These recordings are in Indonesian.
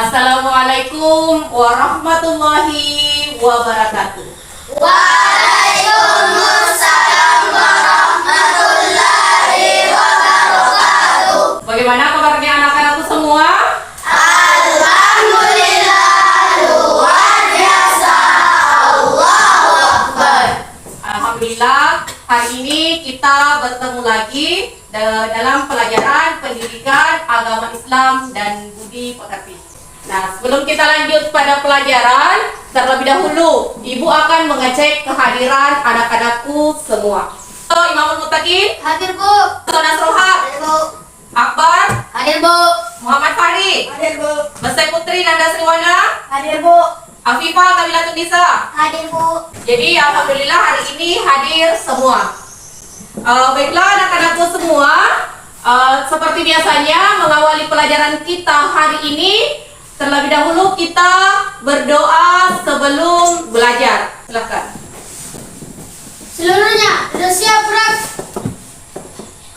Assalamualaikum warahmatullahi wabarakatuh. Waalaikumsalam warahmatullahi wabarakatuh. Bagaimana kabarnya anak-anakku semua? Alhamdulillah, luar biasa. Allahu Akbar. Alhamdulillah, hari ini kita bertemu lagi dalam pelajaran pendidikan agama Islam dan budi pekerti. Nah, sebelum kita lanjut pada pelajaran, terlebih dahulu Ibu akan mengecek kehadiran anak-anakku semua. Imamul Muttaqin, Hadir, Bu. Sonas Rohat, Hadir, Bu. Akbar, Hadir, Bu. Muhammad Fahri, Hadir, Bu. Besai Putri Nanda Sriwana, Hadir, Bu. Afifah Kamilatun Nisa. Hadir, Bu. Jadi alhamdulillah hari ini hadir semua. Baiklah anak-anakku semua, seperti biasanya mengawali pelajaran kita hari ini, terlebih dahulu kita berdoa sebelum belajar. Silakan. Seluruhnya sudah siap, Brak?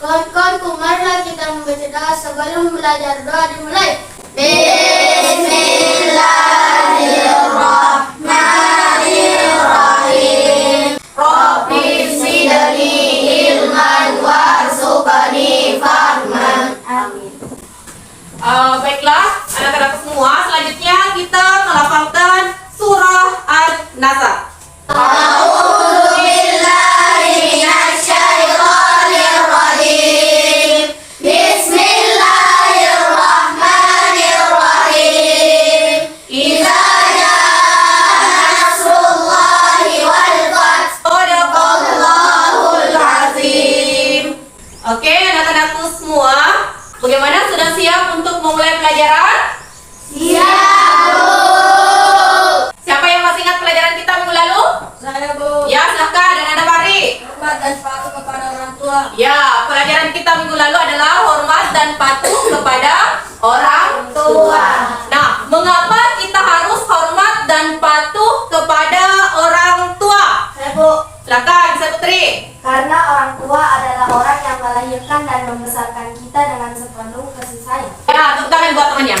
Kawan-kawanku, marilah kita membaca doa sebelum belajar. Doa dimulai. Bismillahirrahmanirrahim. Rabbi zidni ilman warzuqni fahman. Amin. Baiklah anak-anak semua, selanjutnya kita melafalkan surah An-Nasa. A'udzu billahi minasyaitonir rajim. Bismillahirrahmanirrahim. Idza jaa nasrullahi wal fath. Shadaqallahul azim. Oke anak-anakku semua, bagaimana, sudah siap untuk memulai pelajaran? Siap, Bu. Siapa yang masih ingat pelajaran kita minggu lalu? Saya, Bu. Ya, silahkan. Dan ada Fahri. Hormat dan patuh kepada orang tua. Ya, pelajaran kita minggu lalu adalah hormat dan patuh kepada orang tua. Nah, mengapa kita harus hormat dan patuh kepada orang tua? Saya, Bu. Silakan, Saya Putri. Karena orang tua adalah orang yang melahirkan dan membesarkan kita dengan sepenuh kasih sayang. Ya, tepuk tangan buat temannya.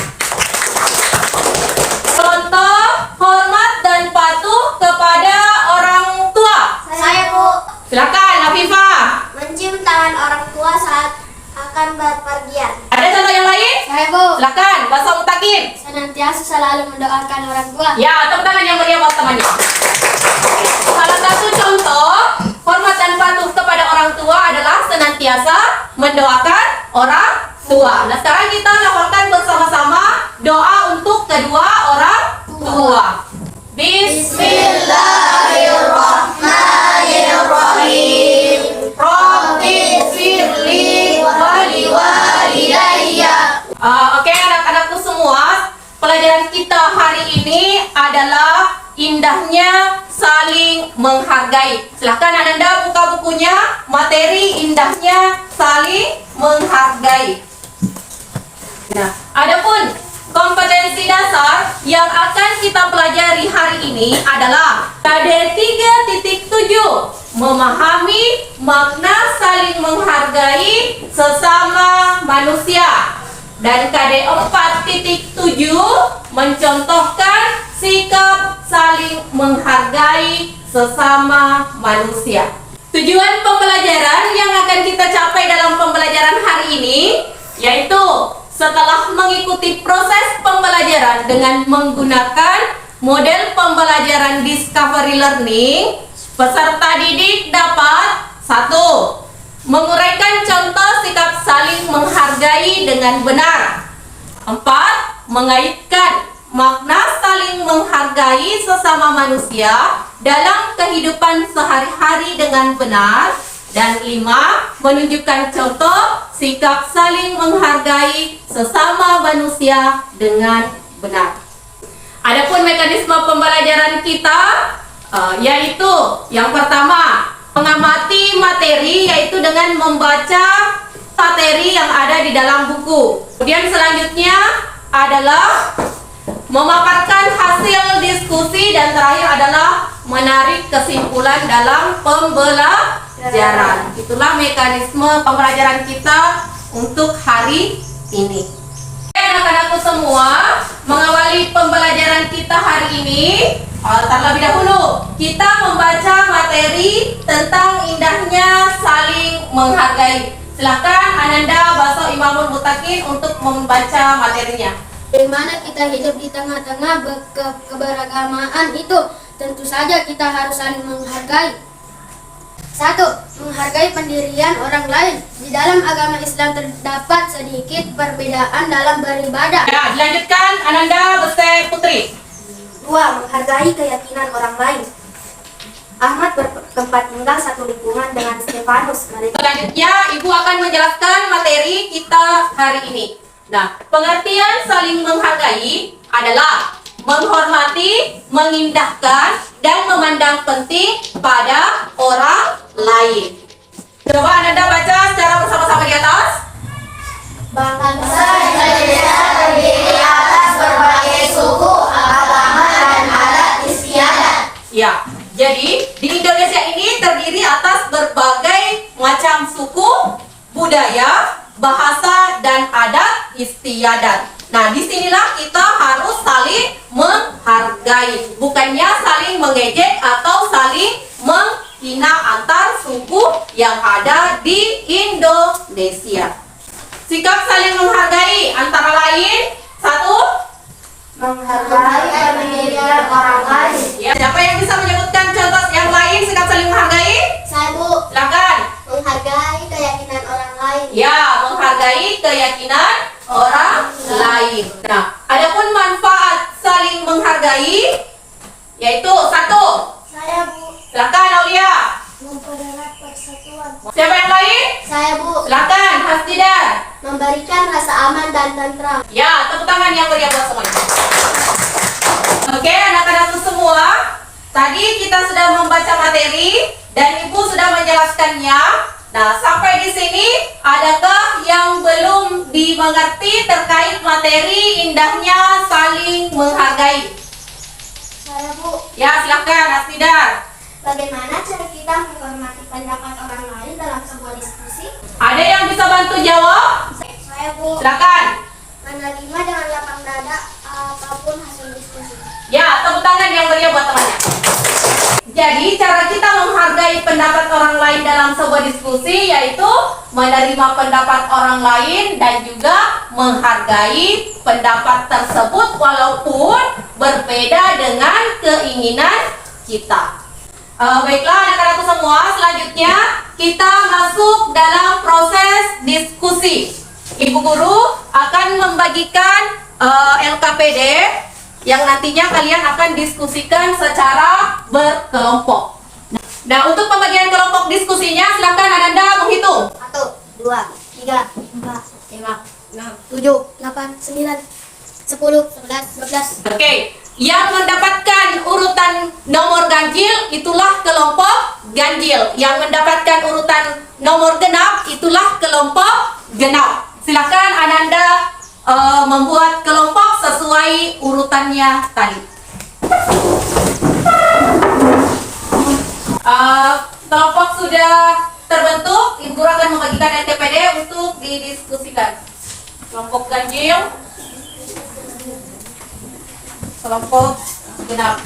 Contoh hormat dan patuh kepada orang tua. Saya, Bu. Silakan, Afifah. Mencium tangan orang tua saat akan berpergian. Ada contoh yang lain? Saya, Bu. Silakan, Bahasa Mutakin. Senantiasa selalu mendoakan orang tua. Ya, tepuk tangan yang meriah buat temannya. Salah satu contoh hormat dan patuh kepada orang tua adalah senantiasa mendoakan orang tua. Nah, sekarang kita lakukan bersama-sama doa untuk kedua orang tua. Bismillahirrahmanirrahim. Rabbi firli wali walidayya. Oke anak-anakku semua, pelajaran kita hari ini adalah indahnya saling menghargai. Silahkan Ananda buka bukunya, materi indahnya saling menghargai. Nah, adapun kompetensi dasar yang akan kita pelajari hari ini adalah KD 3.7, memahami makna saling menghargai sesama manusia. Dan KD 4.7, mencontohkan sikap saling menghargai sesama manusia. Tujuan pembelajaran yang akan kita capai dalam pembelajaran hari ini yaitu setelah mengikuti proses pembelajaran dengan menggunakan model pembelajaran discovery learning, peserta didik dapat 1. Menguraikan contoh sikap saling menghargai dengan benar. 4. Mengaitkan makna saling menghargai sesama manusia dalam kehidupan sehari-hari dengan benar. Dan 5. Menunjukkan contoh sikap saling menghargai sesama manusia dengan benar. Adapun mekanisme pembelajaran kita yaitu yang pertama, mengamati materi yaitu dengan membaca materi yang ada di dalam buku. Kemudian selanjutnya adalah memaparkan hasil diskusi, dan terakhir adalah menarik kesimpulan dalam pembelajaran. Itulah mekanisme pembelajaran kita untuk hari ini. Oke anak-anakku semua, mengawali pembelajaran kita hari ini, terlebih dahulu kita membaca materi tentang indahnya saling menghargai. Silakan Ananda Baso Imamul Mutakin untuk membaca materinya. Bagaimana kita hidup di tengah-tengah keberagamaan itu? Tentu saja kita harus saling menghargai. 1. Menghargai pendirian orang lain. Di dalam agama Islam terdapat sedikit perbedaan dalam beribadah. Ya, dilanjutkan Ananda Beste Putri. 2. Menghargai keyakinan orang lain. Ahmad bertempat tinggal satu lingkungan dengan Stefanus. Selanjutnya, Ibu akan menjelaskan materi kita hari ini. Nah, pengertian saling menghargai adalah menghormati, mengindahkan, dan memandang penting pada orang lain. Coba Anda baca secara bersama-sama di atas. Bangsa Indonesia terdiri atas berbagai suku, agama, dan adat istiadat. Ya, jadi di Indonesia ini terdiri atas berbagai macam suku, budaya, bahasa, dan adat istiadat. Nah, disinilah kita harus saling menghargai, bukannya saling mengejek atau saling menghina antar suku yang ada di Indonesia. Sikap saling menghargai antara lain, 1. Menghargai pendirian orang lain. Ya, siapa yang bisa menyebutkan contoh yang lain sikap saling menghargai? Saya, Bu. Silakan. Menghargai keyakinan orang lain. Ya, menghargai keyakinan orang lain. Nah, adapun manfaat saling menghargai yaitu 1. Saya, Bu. Silakan Aulia. Mempererat persatuan. Siapa yang lain? Saya, Bu. Silakan Hasdidar. Memberikan rasa aman dan tentram. Ya, tepuk tangan yang meriah buat semuanya. Oke, anak-anakku semua, tadi kita sudah membaca materi dan Ibu sudah menjelaskannya. Nah, sampai di sini adakah yang belum dimengerti terkait materi indahnya saling menghargai? Saya, Bu. Ya, silakan Hasdidar. Bagaimana cara kita menghormati pendapat orang lain dalam sebuah diskusi? Ada yang bisa bantu jawab? Saya, Bu. Silakan. Menerima dengan lapang dada apapun hasil diskusi. Ya, tepuk tangan yang meriah buat temannya. Jadi, cara kita menghargai pendapat orang lain dalam sebuah diskusi yaitu menerima pendapat orang lain dan juga menghargai pendapat tersebut walaupun berbeda dengan keinginan kita. Baiklah anak-anakku semua, selanjutnya kita masuk dalam proses diskusi. Ibu guru akan membagikan LKPD yang nantinya kalian akan diskusikan secara berkelompok. Nah, untuk pembagian kelompok diskusinya, silakan Ananda menghitung. 1, 2, 3, 4, 5, 6, 7, 8, 9, 10, 11, 12. Oke, yang mendapatkan urutan nomor ganjil itulah kelompok ganjil. Yang mendapatkan urutan nomor genap itulah kelompok genap. Silakan Ananda membuat kelompok sesuai urutannya tadi. Kelompok sudah terbentuk, Ibu Guru akan membagikan LKPD untuk didiskusikan. Kelompok ganjil, kelompok genap.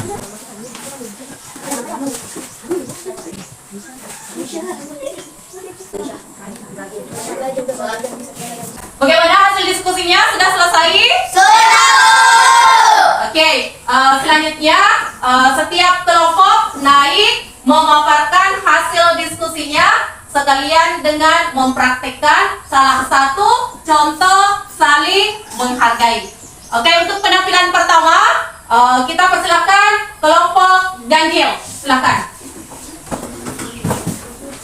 Bagaimana hasil diskusinya? Sudah selesai? Sudah. Oke, selanjutnya setiap kelompok naik memaparkan hasil diskusinya sekalian dengan mempraktekkan salah satu contoh saling menghargai. Oke, untuk penampilan pertama kita persilakan kelompok ganjil. Silakan.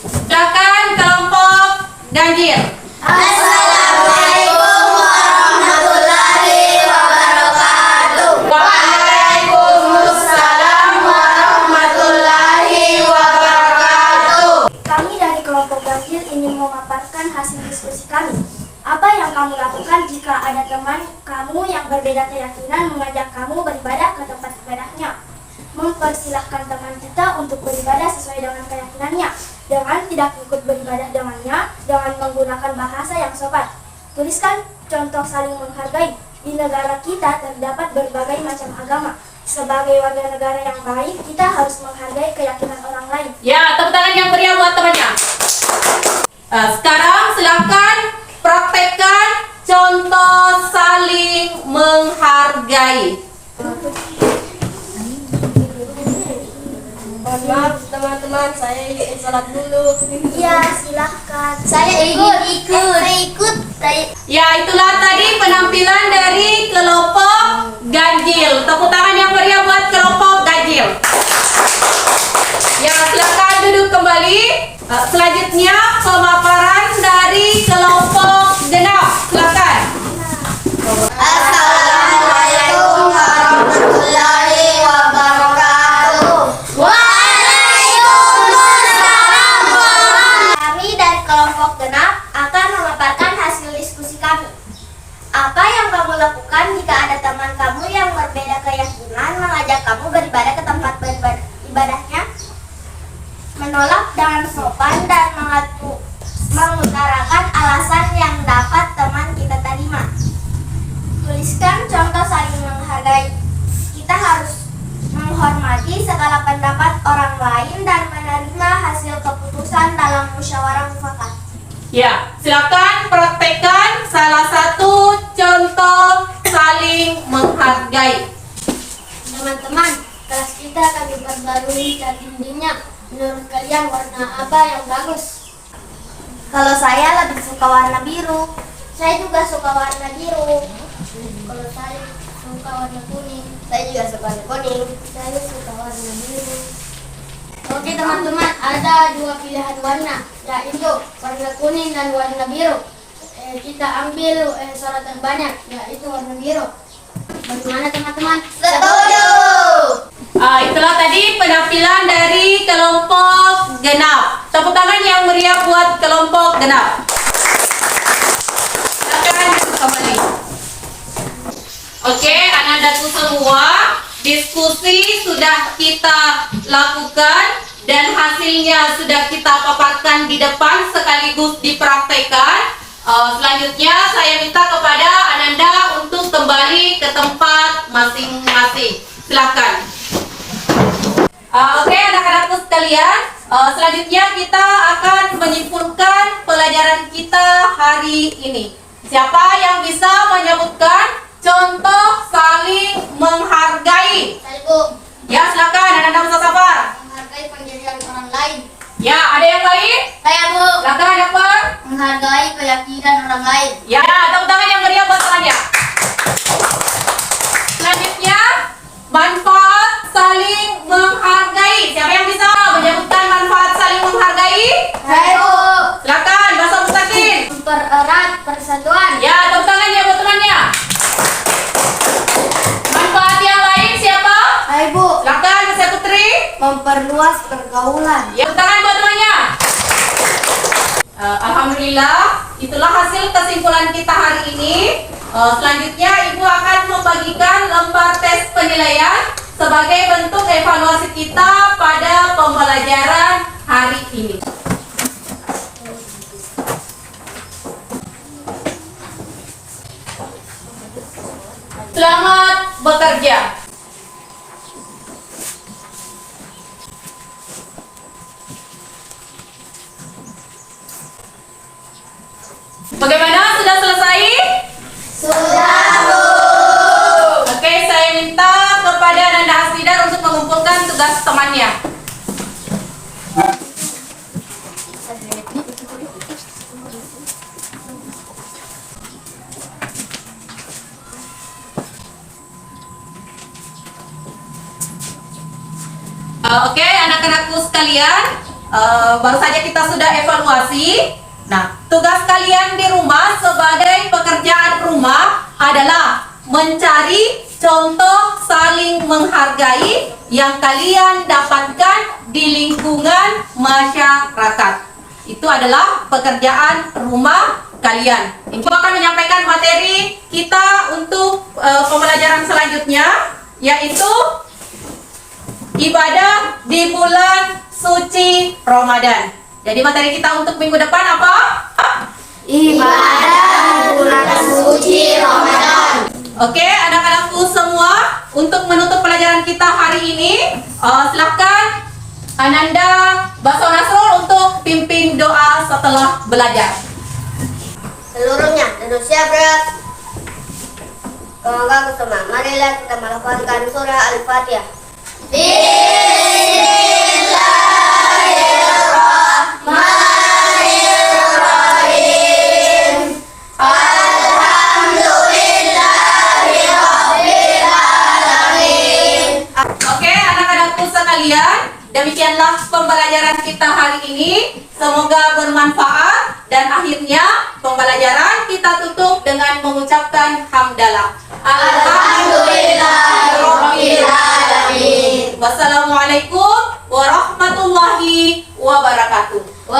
Silakan kelompok ganjil. Assalamualaikum warahmatullahi wabarakatuh. Waalaikumsalam warahmatullahi wabarakatuh. Kami dari kelompok ganjil ingin memaparkan hasil diskusi kami. Apa yang kamu lakukan jika ada teman kamu yang berbeda keyakinan mengajak kamu beribadah ke tempat ibadahnya? Mempersilahkan teman kita untuk beribadah sesuai dengan keyakinannya, dengan tidak ikut beribadah dengannya, dengan menggunakan bahasa yang sopan. Tuliskan contoh saling menghargai. Di negara kita terdapat berbagai macam agama. Sebagai warga negara yang baik, kita harus menghargai keyakinan orang lain. Ya, tepuk tangan yang meriah buat temannya. Sekarang silakan praktekkan contoh saling menghargai. Maaf teman-teman, saya ingin salat dulu. Ya, silahkan. Saya ikut. Ya, itulah tadi penampilan dari kelompok ganjil. Tepuk tangan yang meriah buat kelompok ganjil. Ya, silakan duduk kembali. Selanjutnya pemaparan dari kelompok genap. Silakan. Assalamualaikum warahmatullahi wabarakatuh. Waalaikumsalam. Kami dari kelompok genap akan memaparkan hasil diskusi kami. Apa yang kamu lakukan jika ada teman kamu yang berbeda keyakinan mengajak kamu beribadah ke tempat ibadahnya? Menolak dengan sopan dan mengutarakan alasan yang dapat teman kita terima. Tuliskan contoh saling menghargai. Kita harus menghormati segala pendapat orang lain dan menerima hasil keputusan dalam musyawarah mufakat. Ya, silakan praktekkan salah satu contoh saling menghargai. Teman-teman, kelas kita akan diperbarui cat dindingnya. Menurut kalian warna apa yang bagus? Kalau saya lebih suka warna biru. Saya juga suka warna biru. Kalau saya suka warna kuning. Saya juga suka warna kuning. Saya suka warna biru. Oke teman-teman, ada dua pilihan warna, yaitu warna kuning dan warna biru. Kita ambil suara terbanyak, yaitu warna biru. Bagaimana teman-teman? Setuju. Itulah tadi penampilan dari kelompok genap. Tepuk tangan yang meriah buat kelompok genap. Silakan duduk kembali. Oke, anak-anakku semua, diskusi sudah kita lakukan dan hasilnya sudah kita paparkan di depan sekaligus dipraktekkan. Selanjutnya saya minta kepada Ananda untuk kembali ke tempat masing-masing. Silakan. Oke, anak-anakku sekalian, selanjutnya kita akan menyimpulkan pelajaran kita hari ini. Siapa yang bisa menyebutkan contoh saling menghargai? Saya Bu, Ya, silakan Ananda Musafar. menghargai pendirian orang lain. Ya, ada yang lain? Saya Bu, Silakan Akbar. menghargai keyakinan orang lain. Ya, tepuk tangan yang meriah buat temannya. Selanjutnya, manfaat saling menghargai. Siapa yang bisa menyebutkan manfaat saling menghargai? Saya Bu, Silakan, Bahasa Mustaqim. mempererat persatuan. Ya, tepuk tangannya buat temannya. Manfaat yang lain siapa? Saya Bu, Silakan, Mas Putri. memperluas pergaulan. Ya, tepuk tangan buat temannya. Alhamdulillah, itulah hasil kesimpulan kita hari ini. Selanjutnya Ibu akan membagikan lembar tes penilaian sebagai bentuk evaluasi kita pada pembelajaran hari ini. Selamat bekerja. Bagaimana? Sudah selesai? Sudah Bu. Oke, saya minta kepada Nanda Hasbidar untuk mengumpulkan tugas temannya. Oke, anak-anakku sekalian, baru saja kita sudah evaluasi. Nah, tugas kalian di rumah sebagai pekerjaan rumah adalah mencari contoh saling menghargai yang kalian dapatkan di lingkungan masyarakat. Itu adalah pekerjaan rumah kalian. Ibu akan menyampaikan materi kita untuk pembelajaran selanjutnya, yaitu ibadah di bulan suci Ramadan. Jadi materi kita untuk minggu depan apa? Ibadah bulan suci Ramadan. Oke, anak-anakku semua, untuk menutup pelajaran kita hari ini, silakan Ananda Baso Nasrul untuk pimpin doa setelah belajar. Seluruhnya duduk siap, berat. Kawan-kawan semua, marilah kita melafalkan surah Al-Fatihah. Oke, anak-anakku sekalian, demikianlah pembelajaran kita hari ini. Semoga bermanfaat dan akhirnya pembelajaran kita tutup dengan mengucapkan hamdalah. Alhamdulillahirabbil alamin. Wassalamualaikum warahmatullahi wabarakatuh.